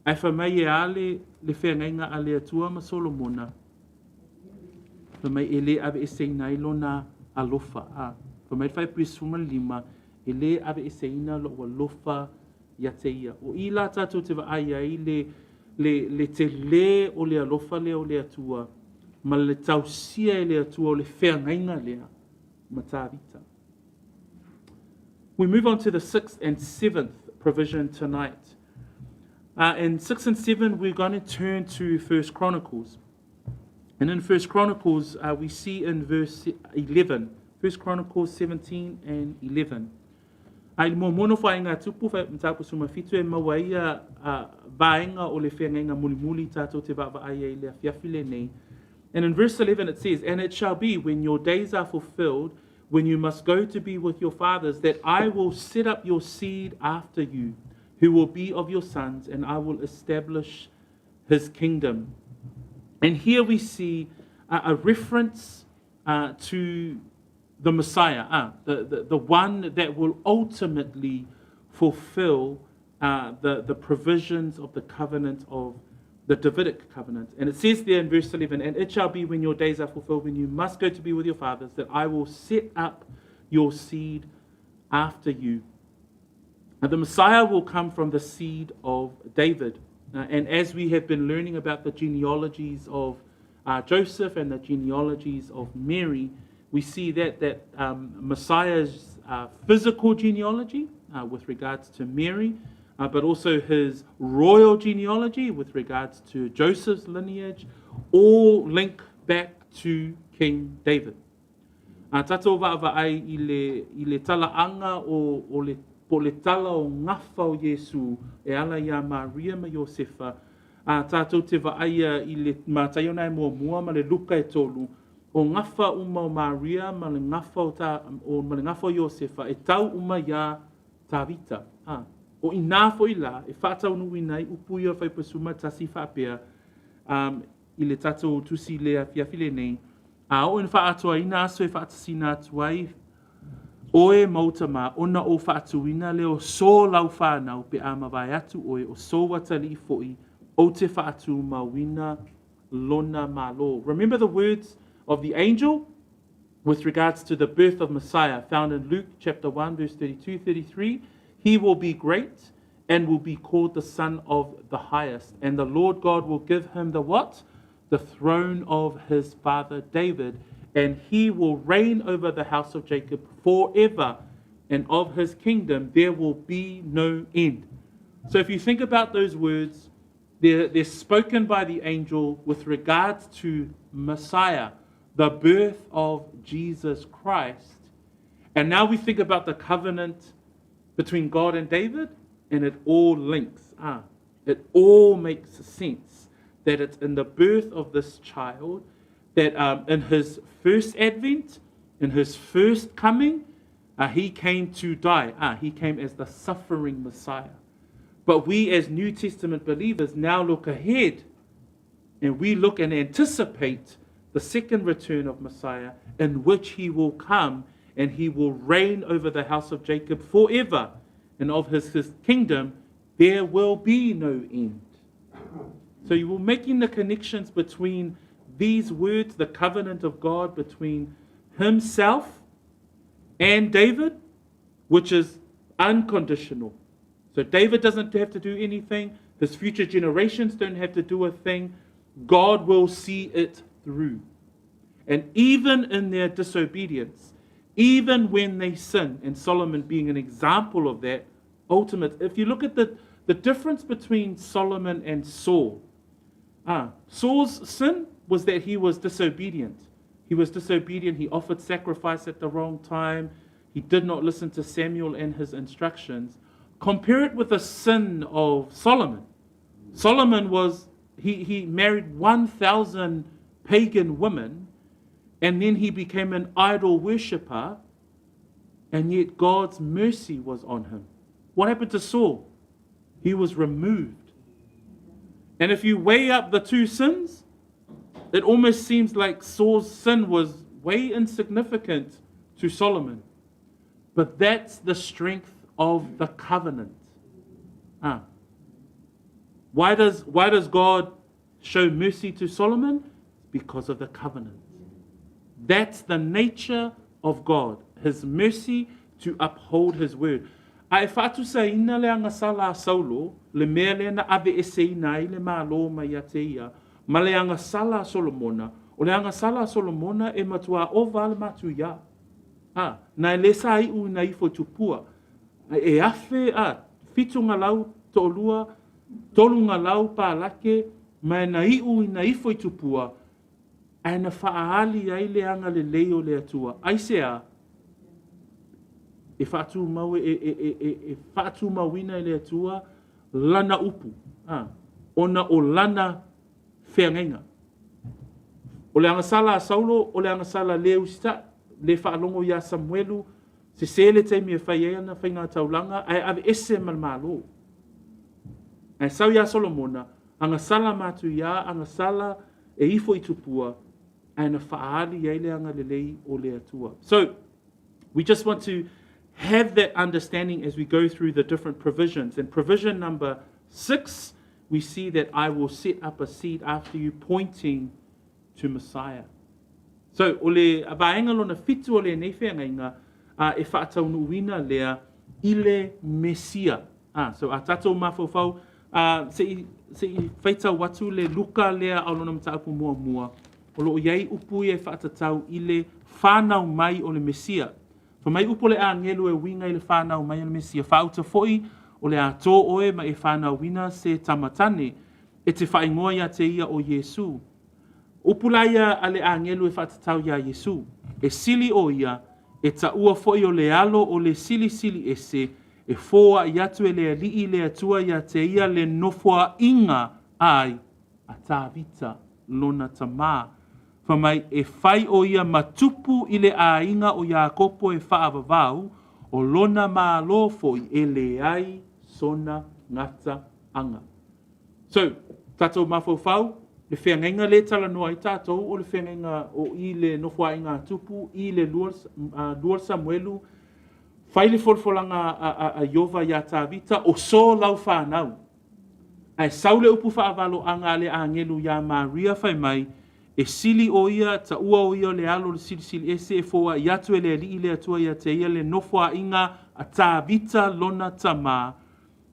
ai whamai e ale le whengainga a le atua ma Solomona, whamai e le ave e seina I lona alofa. Whamai whai puisuma lima, e le ave e seina lo alofa ia te ia. O I la tatou te vaai ai le te le o le alofa le o le atua, ma le tausia e le atua o le whengainga lea ma tāwita. We move on to the 6th and 7th provision tonight. In 6 and 7, we're going to turn to 1 Chronicles. And in 1 Chronicles, we see in verse 11, 1 Chronicles 17 and 11. Ai mo mono whai ngā tupu whai mtapu suma fitu e maua ia vaenga o le whengainga muli tātou te vaai e le awhiawhile nei. And in verse 11 it says, "And it shall be when your days are fulfilled, when you must go to be with your fathers, that I will set up your seed after you, who will be of your sons, and I will establish his kingdom." And here we see a reference to the Messiah, the one that will ultimately fulfill the provisions of the covenant of the Davidic covenant. And it says there in verse 11, "And it shall be when your days are fulfilled, when you must go to be with your fathers, that I will set up your seed after you." And the Messiah will come from the seed of David. And as we have been learning about the genealogies of Joseph and the genealogies of Mary, we see that Messiah's physical genealogy with regards to Mary, but also his royal genealogy with regards to Joseph's lineage, all link back to King David. Tatou wa'awa'ai I le talaanga po le tala o ngafa o Yesu e ala ia Maria ma Iosefa. Tatou te wa'aia I le mātaiona e mua ma le luka e tolu o ngafa uma o Maria ma le ngafa o Iosefa e tau uma ia Tavita. O ina fo I la e whātau nui nei upuia whaipasuma tasi whapea I le tatou tusi lea fiafile nei. O in whaatua ina aso e whaatasina atuai oe mauta ma ona o whaatuina leo so lau whanau pe ama vai atu oe o so watali I fo'i o te whaatu mawina lona malo. Remember the words of the angel with regards to the birth of Messiah found in Luke chapter 1 verse 32-33. He will be great and will be called the Son of the Highest, and the Lord God will give him the what? The throne of his father David, and he will reign over the house of Jacob forever, and of his kingdom there will be no end. So if you think about those words, they're spoken by the angel with regards to Messiah, the birth of Jesus Christ. And now we think about the covenant between God and David, and it all links. It all makes sense. That it's in the birth of this child, that in his first advent, in his first coming, he came to die. He came as the suffering Messiah. But we as New Testament believers now look ahead, and we look and anticipate the second return of Messiah, in which he will come and he will reign over the house of Jacob forever, and of his kingdom there will be no end. So you will making the connections between these words, the covenant of God between himself and David, which is unconditional. So David doesn't have to do anything. His future generations don't have to do a thing. God will see it through. And even in their disobedience, even when they sin, and Solomon being an example of that, ultimate. If you look at the difference between Solomon and Saul, Saul's sin was that he was disobedient. He was disobedient. He offered sacrifice at the wrong time. He did not listen to Samuel and his instructions. Compare it with the sin of Solomon. Solomon was, he married 1,000 pagan women, and then he became an idol worshipper, and yet God's mercy was on him. What happened to Saul? He was removed. And if you weigh up the two sins, it almost seems like Saul's sin was way insignificant to Solomon. But that's the strength of the covenant. Why does God show mercy to Solomon? Because of the covenant. That's the nature of God, his mercy to uphold his word. Ai whātu sa ina le anga sala saulo, le mea le na ave ese ina I le mālo mai a te ia, ma le anga sala Solomona, o le anga sala Solomona e matua o vale matu ia. Na le sa I u na ifo tupua. E afe, fitu ngā lau to olua, tolu ngā lau pālake, mai na I u na ifo tupua, ai na whaali ai le anga le leo le atua. Ai sea, e whaatu mau e whaatu mawina le atua lana upu. Ona o lana whengenga. O le anga sala Saulo, o le anga sala leo sita, le whaalongo ia Samuelu, se sele te mea whaiea na whainga taulanga, ai ave ese malmalo. Ai sau ia Solomona, anga sala matu ia, anga sala e ifo I tupua, ai na whaali ai le anga lelei o le atua. So, we just want to have that understanding as we go through the different provisions. In provision number 6, we see that I will set up a seed after you, pointing to Messiah. So, o le avaenga lona fitu o le nei whengainga, e whaataunuina lea I le Mesia. So, a tatou mawhawhau, Se i whaita watu le luka lea au lona mataupu mua mua. O loo iei upu e whaatatau i le whanau mai o le Mesia. Fa mai upo le a ngelu e winga i le whanau mai o le Mesia. Whauta foi o le a tō oe ma e whanau wina se tamatane e te whaingoa ia te ia o Yesu. Upulaia a le a ngelu e whaatatau ia Yesu. E sili o ia e taua foi o le alo o le sili sili ese e fōa i atu e lea lii lea tua ia te ia le nofua inga ai a tāvita lona tamā. Whamai e whai o ia matupu i le a inga o Iakopo e whaavavau o lona mā lofoi e le ai sona ngata anga. So, tātou mawhauwhau, le whengenga le tala noa i tātou o le whengenga o i le nofua inga tupu, i le luar Samuelu, whai le folfolanga a Iova ia tāvita o so lau whanau. Ai saule upu whaavalo anga le a ngelu ia Maria whai mai, e sili o ia, ta ua o ia le alo le sili sili ese e fōa i atu e le li le atua ia te ia le nofua inga a tāvita lona tamā.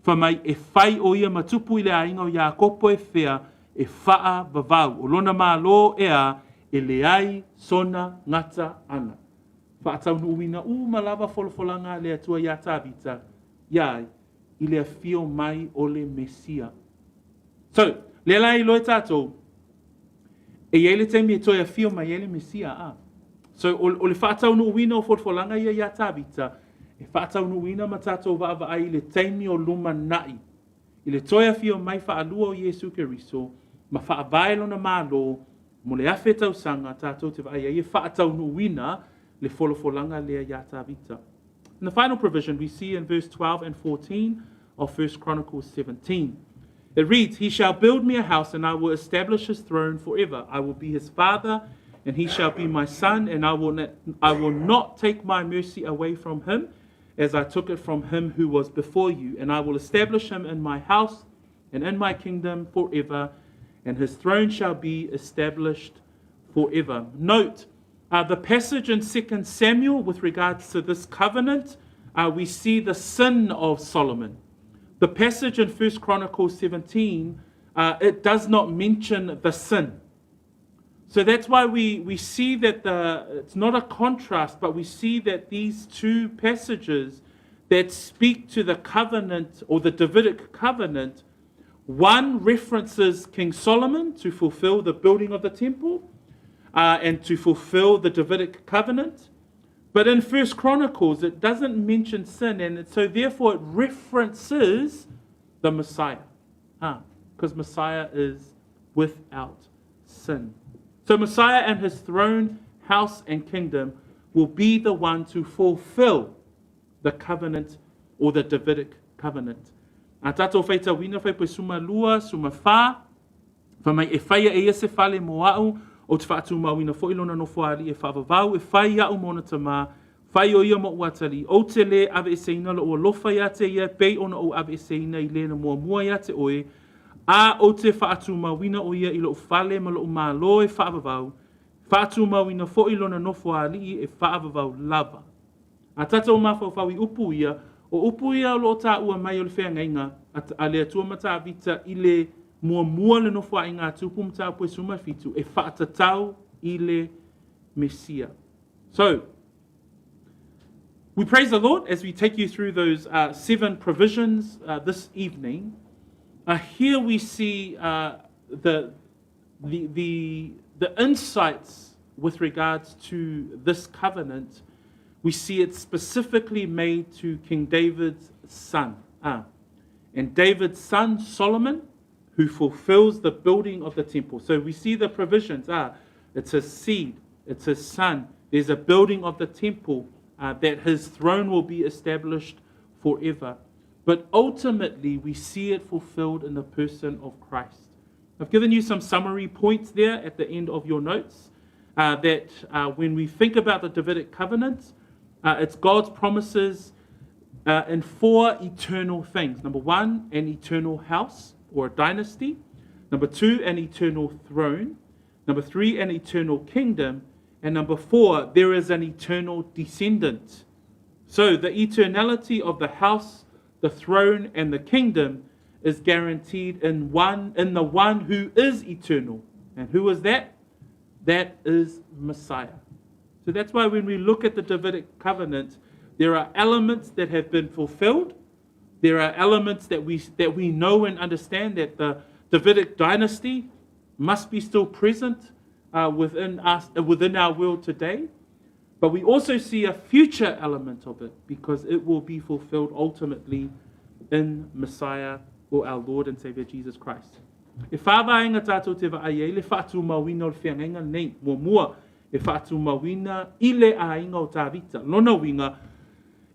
Whamai e whai o ia matupu i le a inga o Iakopo e whea e whaa vavau. O lona mā lo ea e le ai sona ngata ana. Whaatau nu uina malawa folfolanga le atua ia tāvita. Iai, i le fio mai o le Mesia. So, le lai loe tātou, e ele te me toi a fio mai ele Mesia a. So o le whaatau no uina o folfolanga ia tāvita, e whaatau no uina ma tātou waava ai le teimi o luma nai. I le toi a fio mai whaalua o Yesu Keriso, ma whaavae lona mālo, mo le awhe tau sanga tātou te waia, e whaatau no uina le folfolanga lea ia tāvita. In the final provision we see in verse 12 and 14 of 1 Chronicles 17. It reads, "He shall build me a house, and I will establish his throne forever. I will be his father, and he shall be my son, and I will not take my mercy away from him, as I took it from him who was before you. And I will establish him in my house and in my kingdom forever, and his throne shall be established forever." Note, the passage in 2 Samuel with regards to this covenant, we see the sin of Solomon. The passage in 1 Chronicles 17, it does not mention the sin. So that's why we see that it's not a contrast, but we see that these two passages that speak to the covenant or the Davidic covenant, one references King Solomon to fulfill the building of the temple and to fulfill the Davidic covenant. But in 1 Chronicles, it doesn't mention sin, and so therefore it references the Messiah, because Messiah is without sin. So Messiah and his throne, house, and kingdom will be the one to fulfill the covenant or the Davidic covenant. A tātou whaita wina whai poi suma lua, suma whā, whamai e whaia e ese whale moa'u, o te whaatu mawina fo ilona no whaari e whaavavau, e whai au mona tamā, whai o ia mo uatari, o te le ave e seina lo o lofa ia te ia, pei ona o ave e seina i lena mua ia te oe, a o te whaatu mawina o ia i lo whale ma lo mālo e whaavavau, whaatu mawina fo ilona no whaari e whaavavau lava. A tātou mawhau i upu ia, o upu ia lo tā ua mai o le whengainga, a le atua mata vita i le mua le nofua i ngā tupu mta poe suma fitu e whaatatau i le Mesia. So, we praise the Lord as we take you through those 7 provisions this evening. Here we see the insights with regards to this covenant. We see it specifically made to King David's son. And David's son, Solomon, who fulfills the building of the temple. So we see the provisions. It's his seed, it's his son. There's a building of the temple that his throne will be established forever. But ultimately, we see it fulfilled in the person of Christ. I've given you some summary points there at the end of your notes that when we think about the Davidic covenant, it's God's promises in 4 eternal things. Number 1, an eternal house or a dynasty. Number 2, an eternal throne. Number 3, an eternal kingdom. And number 4, there is an eternal descendant. So the eternality of the house, the throne, and the kingdom is guaranteed in the one who is eternal. And who is that? That is Messiah. So that's why when we look at the Davidic covenant, there are elements that have been fulfilled. There are elements that we know and understand that the Davidic dynasty must be still present within our world today. But we also see a future element of it because it will be fulfilled ultimately in Messiah or our Lord and Savior Jesus Christ. E whāwaenga tātou te waai le whātu mawina o le whiangainga nei mua e whātu mawina i le ainga o tāwita. Lona winga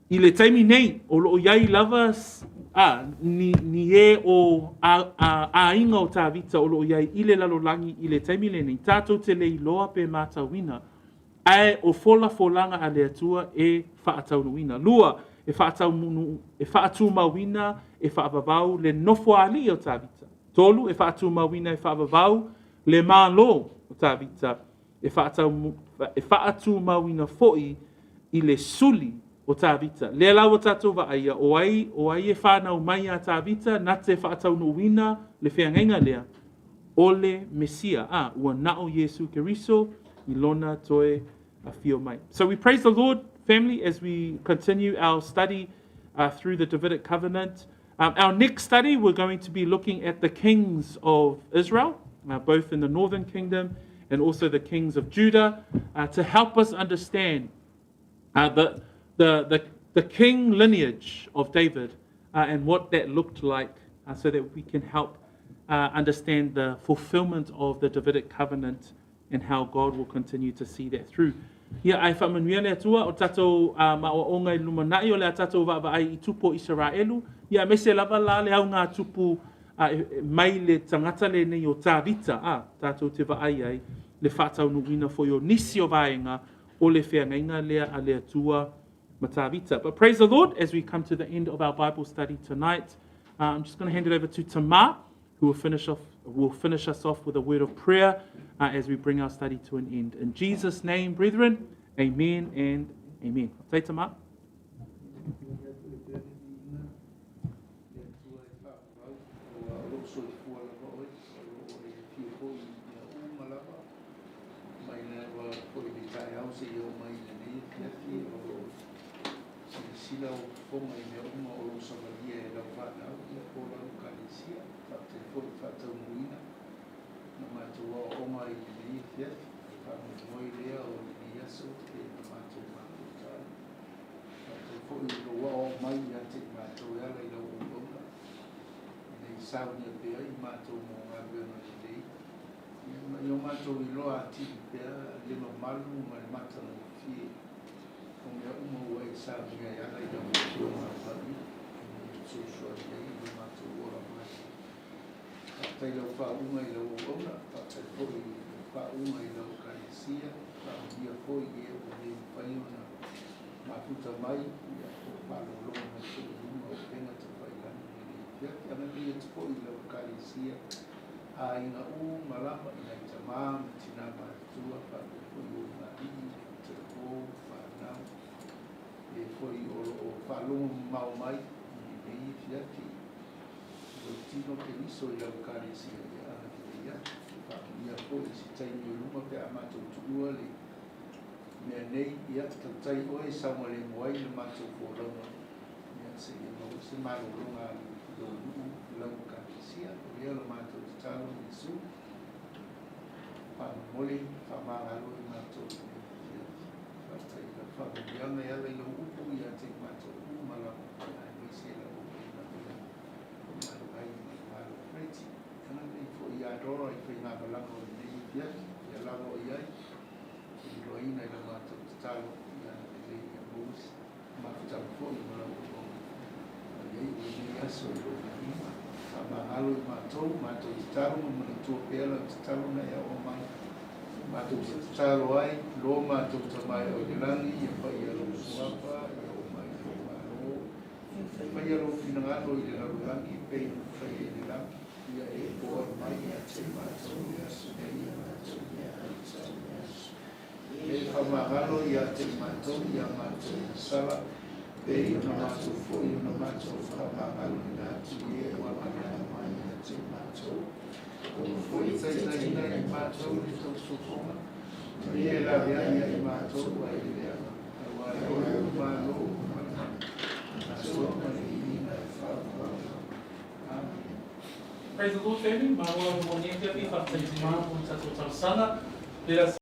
i le taimi nei o loo iai lava ni e o ainga o tāwita o loo iai i le lalolangi i le taimi le nei. Tātou te le iloa pe mātawina ai o folanga a le atua e whaataunuina. Lua e whaatu mawina e whaavavau le nofo ali o tāwita. Tolu e whaatu mawina e whaavavau le mālo o tāwita. E whaatu mawina foi i le suli o tāwita. Le lau o tātou waaia o ai e whanau mai a tāwita na te whaataunuina le whiangainga lea o le Mesia. Ua nao Yesu Keriso i lona toe a fio mai. So we praise the Lord, family, as we continue our study through the Davidic covenant. Our next study, we're going to be looking at the kings of Israel, both in the northern kingdom and also the kings of Judah, to help us understand the king lineage of David and what that looked like, so that we can help understand the fulfillment of the Davidic covenant and how God will continue to see that through. Ia ai whamanuia le atua o tatou maoonga I lumanai o le tatou waawai I tupo Israelu. Ia mese lava la le au ngā tupu mai le tangata le nei o tāwita. Tatou te waai ai le whātau nuina fo o nisi o vaenga o le whiangainga lea a le atua ma tāwita. But praise the Lord, as we come to the end of our Bible study tonight, I'm just going to hand it over to Tamar, who will finish us off with a word of prayer as we bring our study to an end. In Jesus' name, brethren, amen and amen. Say Tamar. Be no matter for you, no matter how Praise the Lord, family. Mā ora mo niente, whakataiti mā, mo tato tausanga. Let us